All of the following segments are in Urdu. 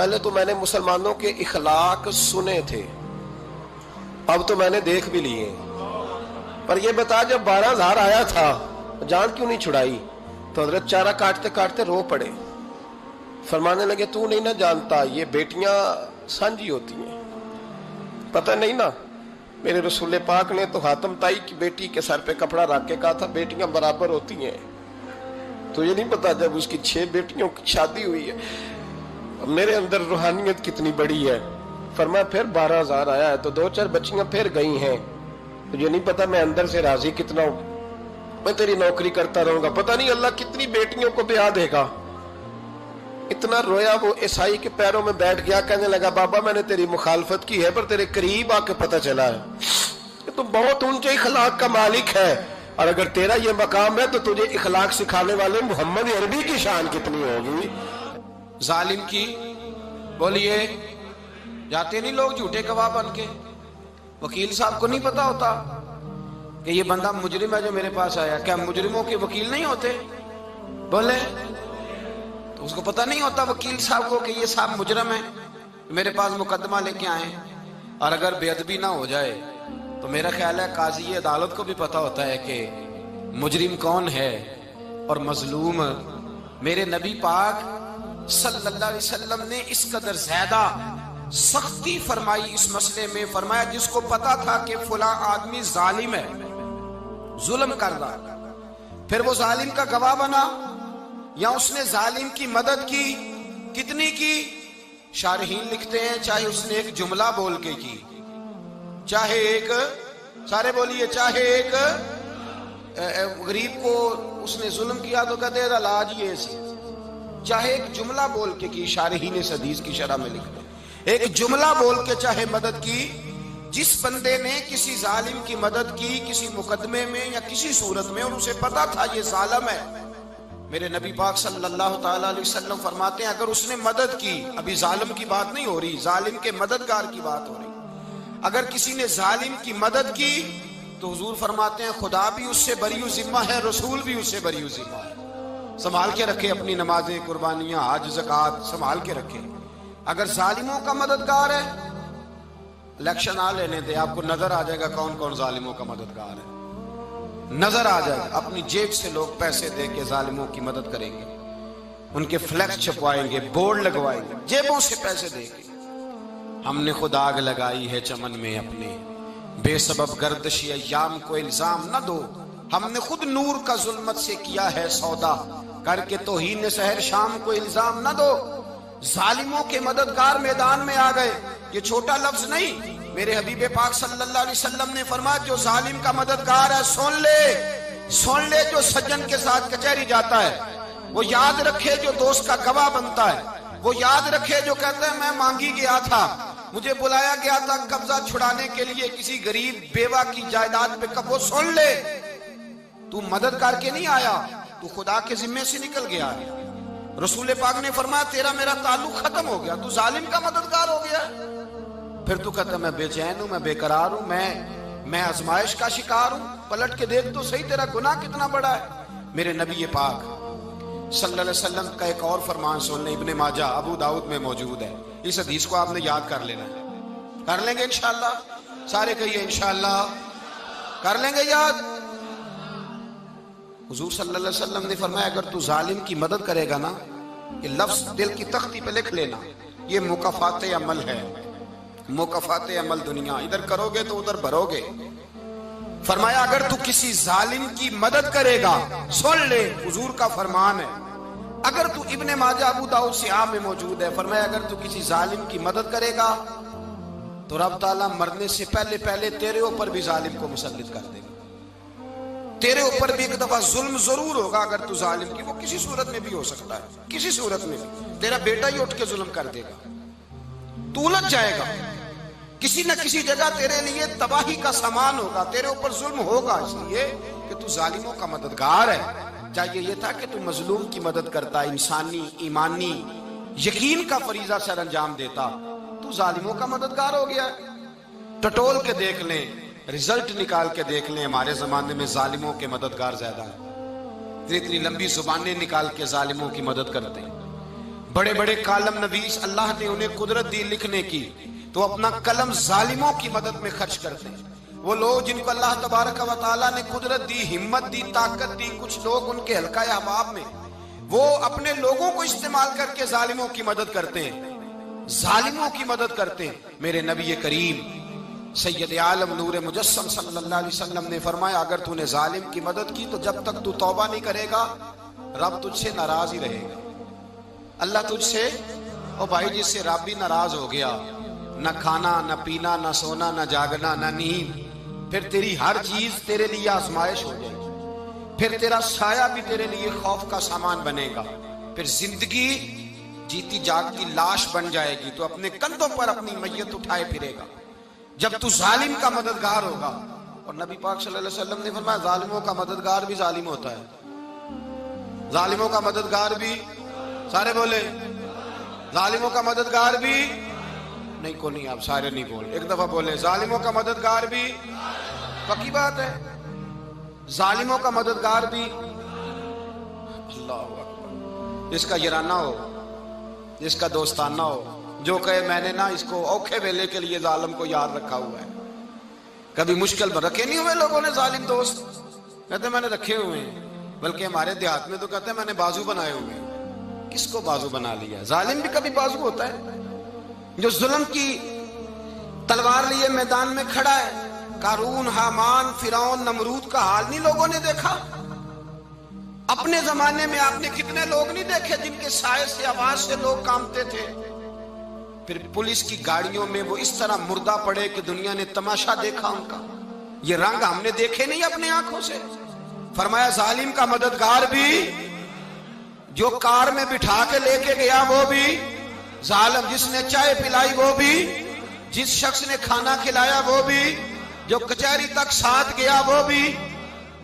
پہلے تو میں نے مسلمانوں کے اخلاق سنے تھے، اب تو میں نے دیکھ بھی لیے، پر یہ بتا جب 12,000 آیا تھا جان کیوں نہیں چھڑائی؟ تو حضرت چارہ کاٹتے کاٹتے رو پڑے، فرمانے لگے تو نہیں نہ جانتا یہ بیٹیاں سانجھی ہوتی ہیں، پتہ نہیں نا، میرے رسول پاک نے تو حاتم تائی کی بیٹی کے سر پہ کپڑا رکھ کے کہا تھا بیٹیاں برابر ہوتی ہیں، تو یہ نہیں پتا جب اس کی 6 بیٹیوں کی شادی ہوئی ہے میرے اندر روحانیت کتنی بڑی ہے۔ فرمایا پھر 12,000 آیا ہے تو 2-4 بچیاں پھر گئی ہیں، تجھے نہیں پتا میں اندر سے راضی کتنا ہوں، میں تیری نوکری کرتا رہوں گا، پتہ نہیں اللہ کتنی بیٹیوں کو بیاہ دے گا۔ اتنا رویا وہ عیسائی کے پیروں میں بیٹھ گیا، کہنے لگا بابا میں نے تیری مخالفت کی ہے پر تیرے قریب آ کے پتہ چلا ہے کہ تو بہت اونچے اخلاق کا مالک ہے، اور اگر تیرا یہ مقام ہے تو تجھے اخلاق سکھانے والے محمد عربی کی شان کتنی ہوگی۔ ظالم کی بولیے جاتے نہیں لوگ جھوٹے گواہ بن کے، وکیل صاحب کو نہیں پتا ہوتا کہ یہ بندہ مجرم ہے جو میرے پاس آیا، کیا مجرموں کے وکیل نہیں ہوتے؟ بولے تو اس کو پتہ نہیں ہوتا وکیل صاحب کو کہ یہ صاحب مجرم ہے، میرے پاس مقدمہ لے کے آئے، اور اگر بے ادبی نہ ہو جائے تو میرا خیال ہے قاضی عدالت کو بھی پتا ہوتا ہے کہ مجرم کون ہے اور مظلوم۔ میرے نبی پاک صلی اللہ علیہ وسلم نے اس قدر زیادہ سختی فرمائی اس مسئلے میں، فرمایا جس کو پتا تھا کہ فلاں آدمی ظالم ہے، ظلم کر رہا، پھر وہ ظالم کا گواہ بنا یا اس نے ظالم کی مدد کی، کتنی کی؟ شارحین لکھتے ہیں چاہے اس نے ایک جملہ بول کے کی، چاہے ایک، سارے بولیے، چاہے ایک غریب کو اس نے ظلم کیا تو کہتے ہیں علاج یہ سی، چاہے ایک جملہ بول کے کی، شارحین اس حدیث کی شرح میں لکھتے ہیں ایک جملہ بول کے چاہے مدد کی، جس بندے نے کسی ظالم کی مدد کی کسی مقدمے میں یا کسی صورت میں اور اسے پتا تھا یہ ظالم ہے، میرے نبی پاک صلی اللہ تعالی علیہ وسلم فرماتے ہیں اگر اس نے مدد کی، ابھی ظالم کی بات نہیں ہو رہی، ظالم کے مددگار کی بات ہو رہی، اگر کسی نے ظالم کی مدد کی تو حضور فرماتے ہیں خدا بھی اس سے بری و ذمہ ہے، رسول بھی اس سے بری و ذمہ ہے۔ سنبھال کے رکھے اپنی نمازیں، قربانیاں، حج، زکوٰۃ سنبھال کے رکھے۔ اگر ظالموں کا مددگار ہے، الیکشن آ لینے دے، آپ کو نظر آ جائے گا کون کون ظالموں کا مددگار ہے، نظر آ جائے گا۔ اپنی جیب سے لوگ پیسے دے کے ظالموں کی مدد کریں گے، ان کے فلیکس چھپوائیں گے، بورڈ لگوائیں گے، جیبوں سے پیسے دے کے۔ ہم نے خود آگ لگائی ہے چمن میں اپنے، بے سبب گردشی ایام کو الزام نہ دو، ہم نے خود نور کا ظلمت سے کیا ہے سودا، کر کے توہین سحر شام کو الزام نہ دو۔ ظالموں کے مددگار میدان میں آ گئے، یہ چھوٹا لفظ نہیں، میرے حبیب پاک صلی اللہ علیہ وسلم نے فرمایا جو ظالم کا مددگار ہے سن لے جو سجن کے ساتھ کچہری جاتا ہے، وہ یاد رکھے جو دوست کا گواہ بنتا ہے، وہ یاد رکھے جو کہتا ہے میں مانگی گیا تھا، مجھے بلایا گیا تھا قبضہ چھڑانے کے لیے کسی غریب بیوہ کی جائیداد پہ، وہ سن لے تو مدد کر کے نہیں آیا، تو خدا کے ذمے سے نکل گیا ہے۔ رسول پاک نے فرمایا تیرا میرا تعلق ختم ہو گیا، تو ظالم کا مددگار ہو گیا، پھر تو کہتا میں بے چین ہوں، میں بے قرار ہوں، میں آزمائش کا شکار ہوں، پلٹ کے دیکھ تو صحیح تیرا گناہ کتنا بڑا ہے۔ میرے نبی پاک صلی اللہ علیہ وسلم کا ایک اور فرمان سن لیں، ابن ماجہ ابو داؤد میں موجود ہے، اس حدیث کو آپ نے یاد کر لینا ہے، کر لیں گے انشاءاللہ، سارے کہیے انشاءاللہ، کر لیں گے یاد۔ حضور صلی اللہ علیہ وسلم نے فرمایا اگر تو ظالم کی مدد کرے گا نا، یہ لفظ دل کی تختی پہ لکھ لینا، یہ مکافات عمل ہے، مکافات عمل دنیا، ادھر کرو گے تو ادھر بھرو گے۔ فرمایا اگر تو کسی ظالم کی مدد کرے گا، سن لے حضور کا فرمان ہے، اگر تو ابن ماجہ ابو داؤد سیاہ میں موجود ہے، فرمایا اگر تو کسی ظالم کی مدد کرے گا تو رب تعالیٰ مرنے سے پہلے تیرے اوپر بھی ظالم کو مسلط کر دے گا، تیرے اوپر بھی ایک دفعہ ظلم ضرور ہوگا اگر تو ظالم کی، وہ کسی صورت میں بھی ہو سکتا ہے، کسی صورت میں بھی تیرا بیٹا ہی اٹھ کے ظلم کر دے گا، تو الجھ جائے گا، کسی نہ کسی جگہ تیرے لیے تباہی کا سامان ہوگا، تیرے اوپر ظلم ہوگا، اس لیے کہ تو ظالموں کا مددگار ہے۔ چاہیے یہ تھا کہ تو مظلوم کی مدد کرتا، انسانی ایمانی یقین کا فریضہ سر انجام دیتا، تو ظالموں کا مددگار ہو گیا۔ ٹٹول کے دیکھ لیں، رزلٹ نکال کے دیکھ لیں، ہمارے زمانے میں ظالموں کے مددگار زیادہ ہیں، اتنی لمبی زبانیں نکال کے ظالموں کی مدد کرتے ہیں، بڑے بڑے کالم نویس اللہ نے انہیں قدرت دی لکھنے کی، تو اپنا قلم ظالموں کی مدد میں خرچ کرتے ہیں۔ وہ لوگ جن کو اللہ تبارک و تعالیٰ نے قدرت دی، ہمت دی، طاقت دی، کچھ لوگ ان کے حلقہ احباب میں، وہ اپنے لوگوں کو استعمال کر کے ظالموں کی مدد کرتے ہیں، ظالموں کی مدد کرتے ہیں۔ میرے نبی کریم سید عالم نور مجسم صلی اللہ علیہ وسلم نے فرمایا، اگر تو نے ظالم کی مدد کی تو جب تک تو توبہ نہیں کرے گا رب تجھ سے ناراض ہی رہے گا۔ اللہ تجھ سے، او بھائی جس سے رب بھی ناراض ہو گیا، نہ کھانا نہ پینا نہ سونا نہ جاگنا نہ نیند، پھر تیری ہر چیز تیرے لیے آزمائش ہو جائے گی، پھر تیرا سایہ بھی تیرے لیے خوف کا سامان بنے گا، پھر زندگی جیتی جاگتی لاش بن جائے گی، تو اپنے کندھوں پر اپنی میت اٹھائے پھرے گا جب تو ظالم کا مددگار ہوگا۔ اور نبی پاک صلی اللہ علیہ وسلم نے فرمایا، ظالموں کا مددگار بھی ظالم ہوتا ہے، ظالموں کا مددگار بھی، سارے بولے ظالموں کا مددگار بھی نہیں، کو نہیں، آپ سارے نہیں بولے، ایک دفعہ بولے ظالموں کا مددگار بھی، پکی بات ہے، ظالموں کا مددگار بھی۔ اللہ اکبر، جس کا یارانہ ہو، جس کا دوستانہ ہو، جو کہے میں نے نا اس کو اوکھے ویلے کے لیے ظالم کو یاد رکھا ہوا ہے۔ کبھی مشکل میں رکھے نہیں ہوئے لوگوں نے ظالم دوست، کہتے میں نے رکھے ہوئے ہیں، بلکہ ہمارے دیہات میں تو کہتے ہیں میں نے بازو بنائے ہوئے ہیں۔ کس کو بازو بنا لیا؟ ظالم بھی کبھی بازو ہوتا ہے، جو ظلم کی تلوار لیے میدان میں کھڑا ہے۔ قارون، حامان، فرعون، نمرود کا حال نہیں لوگوں نے دیکھا؟ اپنے زمانے میں آپ نے کتنے لوگ نہیں دیکھے جن کے سائے سے، آواز سے لوگ کانپتے تھے؟ پھر پولیس کی گاڑیوں میں وہ اس طرح مردہ پڑے کہ دنیا نے تماشا دیکھا ان کا۔ یہ رنگ ہم نے دیکھے نہیں اپنے آنکھوں سے۔ فرمایا ظالم کا مددگار بھی، جو کار میں بٹھا کے لے کے گیا وہ بھی ظالم، جس نے چائے پلائی وہ بھی، جس شخص نے کھانا کھلایا وہ بھی، جو کچہری تک ساتھ گیا وہ بھی،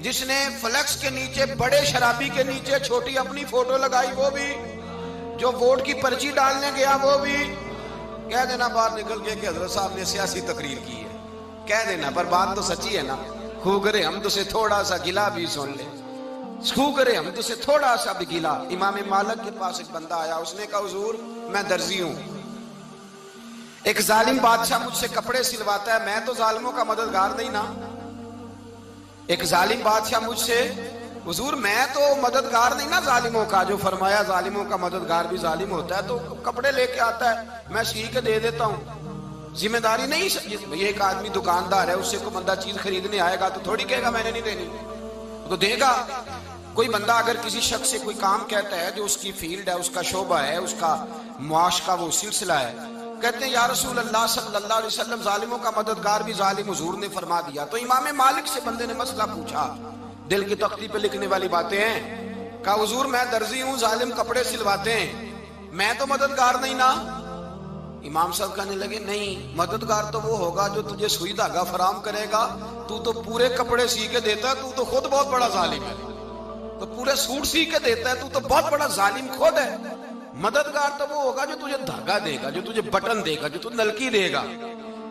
جس نے فلیکس کے نیچے، بڑے شرابی کے نیچے چھوٹی اپنی فوٹو لگائی وہ بھی، جو ووٹ کی پرچی ڈالنے گیا وہ بھی۔ کہہ دینا باہر نکل کے کہ حضرت صاحب نے سیاسی تقریر کی ہے، کہہ دینا، پر بات تو سچی ہے نا۔ خو کرے ہم تو سے تھوڑا سا گلا بھی سن لے، خو کرے ہم تو سے تھوڑا سا بھی گلا۔ امام مالک کے پاس ایک بندہ آیا، اس نے کہا حضور میں درزی ہوں، ایک ظالم بادشاہ مجھ سے کپڑے سلواتا ہے، میں تو ظالموں کا مددگار نہیں نا۔ ایک ظالم بادشاہ مجھ سے، حضور میں تو مددگار نہیں نا ظالموں کا۔ جو فرمایا ظالموں کا مددگار بھی ظالم ہوتا ہے، تو کپڑے لے کے آتا ہے، میں سی کے دے دیتا ہوں، ذمہ داری نہیں۔ یہ ایک آدمی دکاندار ہے، اس سے کوئی بندہ چیز خریدنے آئے گا تو تھوڑی کہے گا میں نے نہیں دینی، تو دے گا۔ کوئی بندہ اگر کسی شخص سے کوئی کام کہتا ہے جو اس کی فیلڈ ہے، اس کا شعبہ ہے، اس کا معاش کا وہ سلسلہ ہے، کہتے ہیں یا رسول اللہ صلی اللہ علیہ وسلم ظالموں کا مددگار بھی ظالم، حضور نے فرما دیا۔ تو امام مالک سے بندے نے مسئلہ پوچھا، دل کی تختی پہ لکھنے والی باتیں ہیں، کہا حضور میں درزی ہوں، ظالم کپڑے سلواتے ہیں، میں تو مددگار نہیں نا۔ امام صاحب کہنے لگے نہیں، مددگار تو وہ ہوگا جو تجھے سوئی دھاگا فراہم کرے گا، تو پورے کپڑے سی کے دیتا ہے، تو خود بہت بڑا ظالم ہے، تو پورے سوٹ سی کے دیتا ہے، تو بہت بڑا ظالم خود ہے۔ مددگار تو وہ ہوگا جو تجھے دھاگا دے گا، جو تجھے بٹن دے گا، جو تجھے نلکی دے گا۔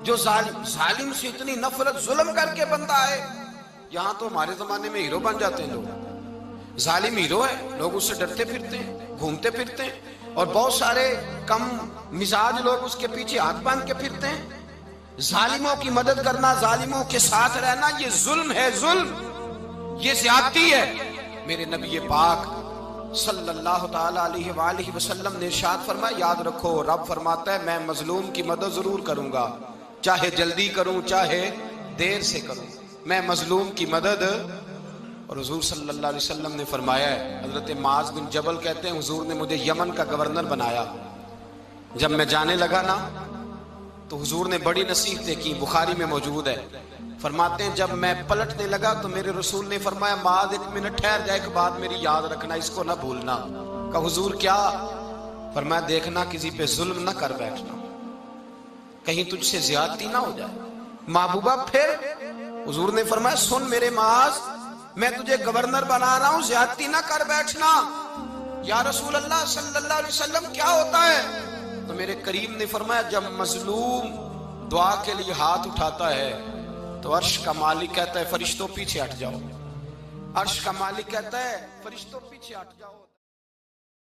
جو ظالم سے اتنی نفرت ظلم کر کے بندہ ہے، یہاں تو ہمارے زمانے میں ہیرو بن جاتے ہیں لوگ، ظالم ہیرو ہے، لوگ اس سے ڈرتے پھرتے ہیں، گھومتے پھرتے ہیں، اور بہت سارے کم مزاج لوگ اس کے پیچھے ہاتھ باندھ کے پھرتے ہیں۔ ظالموں کی مدد کرنا، ظالموں کے ساتھ رہنا، یہ ظلم ہے، ظلم، یہ زیادتی ہے۔ میرے نبی پاک صلی اللہ تعالی علیہ وآلہ وسلم نے ارشاد فرمایا، یاد رکھو رب فرماتا ہے میں مظلوم کی مدد ضرور کروں گا، چاہے جلدی کروں چاہے دیر سے کروں، میں مظلوم کی مدد۔ اور حضور صلی اللہ علیہ وسلم نے فرمایا ہے، حضرت معاذ بن جبل کہتے ہیں حضور نے مجھے یمن کا گورنر بنایا، جب میں جانے لگا نا تو حضور نے بڑی نصیحتیں کی، بخاری میں موجود ہے، فرماتے ہیں جب میں پلٹنے لگا تو میرے رسول نے فرمایا معاذ ایک منٹ ٹھہر جا، ایک بات میری یاد رکھنا، اس کو نہ بھولنا۔ کہا حضور کیا؟ فرمایا دیکھنا کسی پہ ظلم نہ کر بیٹھنا، کہیں تجھ سے زیادتی نہ ہو جائے۔ محبوبہ پھر حضور نے فرمایا سن میرے معاذ، میں تجھے گورنر بنا رہا ہوں، زیادتی نہ کر بیٹھنا۔ یا رسول اللہ صلی اللہ علیہ وسلم کیا ہوتا ہے؟ تو میرے کریم نے فرمایا جب مظلوم دعا کے لیے ہاتھ اٹھاتا ہے تو عرش کا مالک کہتا ہے فرشتوں پیچھے ہٹ جاؤ، عرش کا مالک کہتا ہے فرشتوں پیچھے ہٹ جاؤ۔